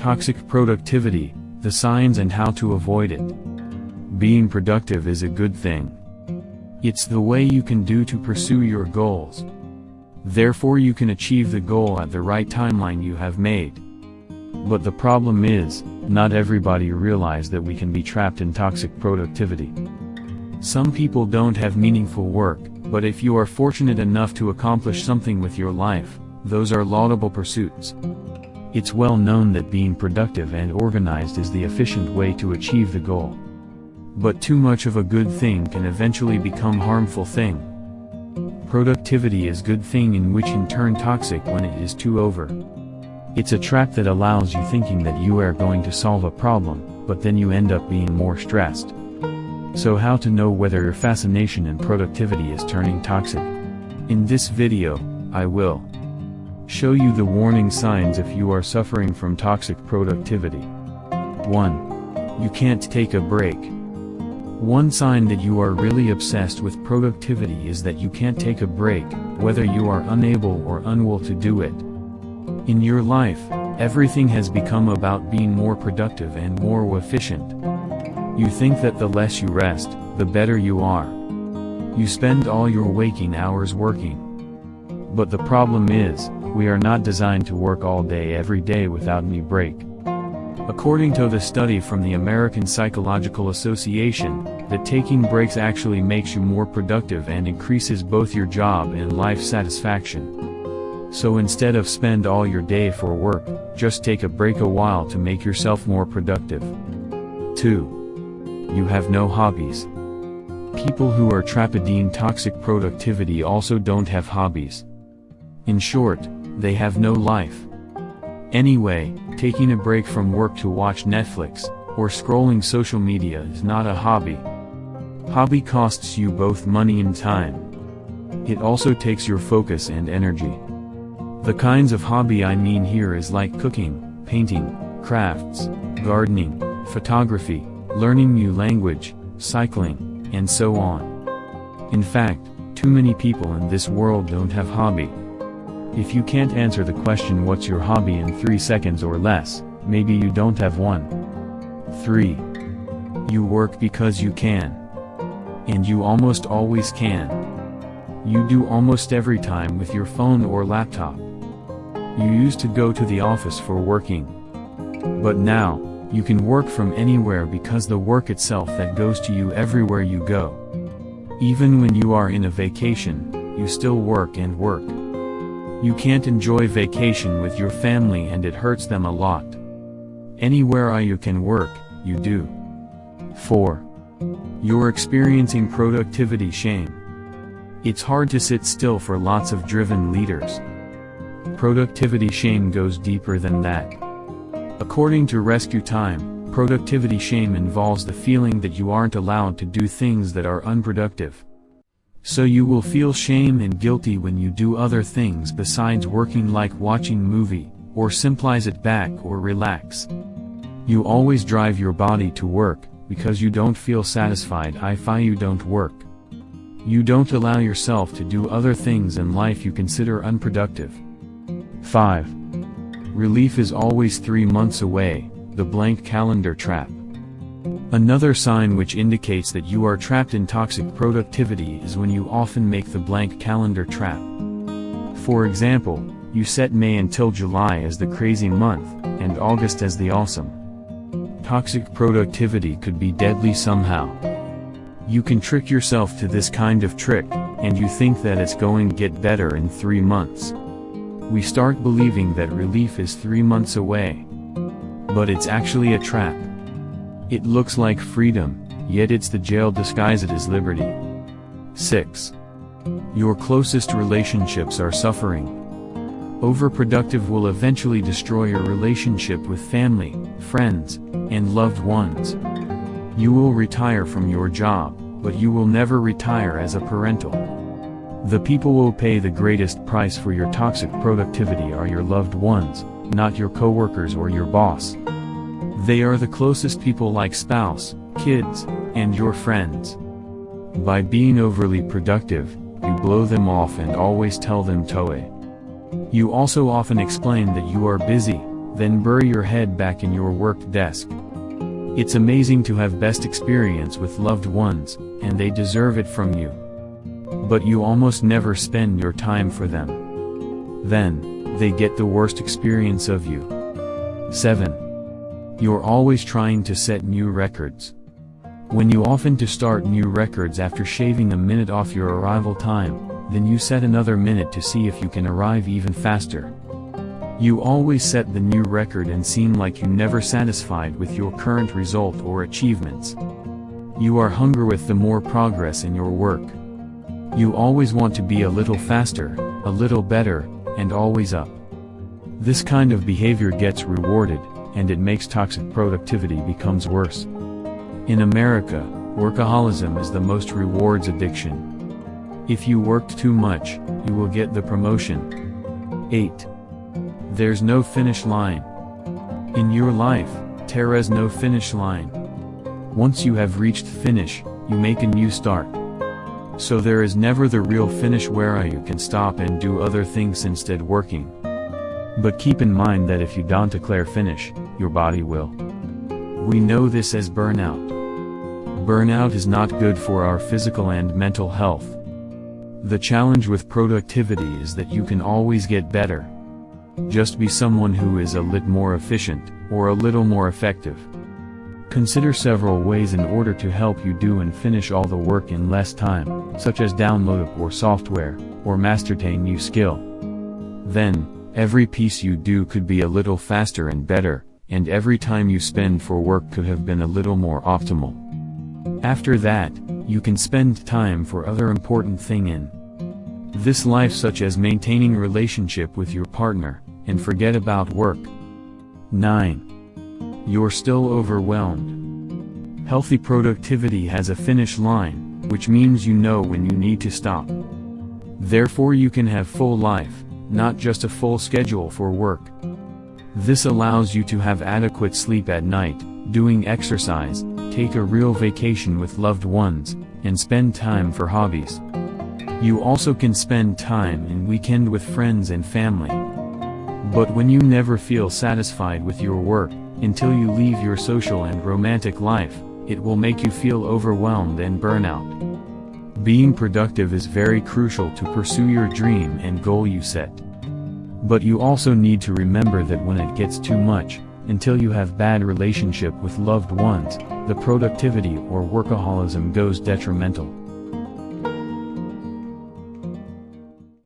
Toxic productivity, the signs and how to avoid it. Being productive is a good thing. It's the way you can do to pursue your goals. Therefore you can achieve the goal at the right timeline you have made. But the problem is, not everybody realize that we can be trapped in toxic productivity. Some people don't have meaningful work, but if you are fortunate enough to accomplish something with your life, those are laudable pursuits. It's well known that being productive and organized is the efficient way to achieve the goal. But too much of a good thing can eventually become harmful thing. Productivity is good thing in which in turn toxic when it is too over. It's a trap that allows you thinking that you are going to solve a problem, but then you end up being more stressed. So how to know whether your fascination in productivity is turning toxic? In this video, I will show you the warning signs if you are suffering from toxic productivity. 1. You can't take a break. One sign that you are really obsessed with productivity is that you can't take a break, whether you are unable or unwilling to do it. In your life, everything has become about being more productive and more efficient. You think that the less you rest, the better you are. You spend all your waking hours working. But the problem is, we are not designed to work all day every day without any break. According to the study from the American Psychological Association, that taking breaks actually makes you more productive and increases both your job and life satisfaction. So instead of spend all your day for work, just take a break a while to make yourself more productive. 2. You have no hobbies. People who are trapped in toxic productivity also don't have hobbies. In short, they have no life. Anyway, taking a break from work to watch Netflix, or scrolling social media is not a hobby. Hobby costs you both money and time. It also takes your focus and energy. The kinds of hobby I mean here is like cooking, painting, crafts, gardening, photography, learning new language, cycling, and so on. In fact, too many people in this world don't have hobby. If you can't answer the question what's your hobby in 3 seconds or less, maybe you don't have one. 3. You work because you can. And you almost always can. You do almost every time with your phone or laptop. You used to go to the office for working. But now, you can work from anywhere because the work itself that goes to you everywhere you go. Even when you are in a vacation, you still work and work. You can't enjoy vacation with your family and it hurts them a lot. Anywhere you can work, you do. 4. You're experiencing productivity shame. It's hard to sit still for lots of driven leaders. Productivity shame goes deeper than that. According to Rescue Time, productivity shame involves the feeling that you aren't allowed to do things that are unproductive. So you will feel shame and guilty when you do other things besides working, like watching movie, or simply sit back or relax. You always drive your body to work, because you don't feel satisfied if you don't work. You don't allow yourself to do other things in life you consider unproductive. 5. Relief is always 3 months away, the blank calendar trap. Another sign which indicates that you are trapped in toxic productivity is when you often make the blank calendar trap. For example, you set May until July as the crazy month, and August as the awesome. Toxic productivity could be deadly somehow. You can trick yourself to this kind of trick, and you think that it's going to get better in 3 months. We start believing that relief is 3 months away. But it's actually a trap. It looks like freedom, yet it's the jail disguised as liberty. 6. Your closest relationships are suffering. Overproductive will eventually destroy your relationship with family, friends, and loved ones. You will retire from your job, but you will never retire as a parental. The people who will pay the greatest price for your toxic productivity are your loved ones, not your coworkers or your boss. They are the closest people, like spouse, kids, and your friends. By being overly productive, you blow them off and always tell them toe. You also often explain that you are busy, then bury your head back in your work desk. It's amazing to have best experience with loved ones, and they deserve it from you. But you almost never spend your time for them. Then, they get the worst experience of you. 7. You're always trying to set new records. When you often to start new records after shaving a minute off your arrival time, then you set another minute to see if you can arrive even faster. You always set the new record and seem like you never satisfied with your current result or achievements. You are hungry with the more progress in your work. You always want to be a little faster, a little better, and always up. This kind of behavior gets rewarded, and it makes toxic productivity becomes worse. In America, workaholism is the most rewards addiction. If you worked too much, you will get the promotion. 8. There's no finish line. In your life, there's no finish line. Once you have reached finish, you make a new start. So there is never the real finish where you can stop and do other things instead working. But keep in mind that if you don't declare finish, your body will. We know this as burnout. Burnout is not good for our physical and mental health. The challenge with productivity is that you can always get better. Just be someone who is a little more efficient, or a little more effective. Consider several ways in order to help you do and finish all the work in less time, such as download or software, or master a new skill. Then, every piece you do could be a little faster and better, and every time you spend for work could have been a little more optimal. After that, you can spend time for other important thing in this life, such as maintaining relationship with your partner, and forget about work. 9. You're still overwhelmed. Healthy productivity has a finish line, which means you know when you need to stop. Therefore you can have full life, not just a full schedule for work. This allows you to have adequate sleep at night, doing exercise, take a real vacation with loved ones, and spend time for hobbies. You also can spend time in weekend with friends and family. But when you never feel satisfied with your work, until you leave your social and romantic life, it will make you feel overwhelmed and burn out. Being productive is very crucial to pursue your dream and goal you set. But you also need to remember that when it gets too much, until you have bad relationship with loved ones, the productivity or workaholism goes detrimental.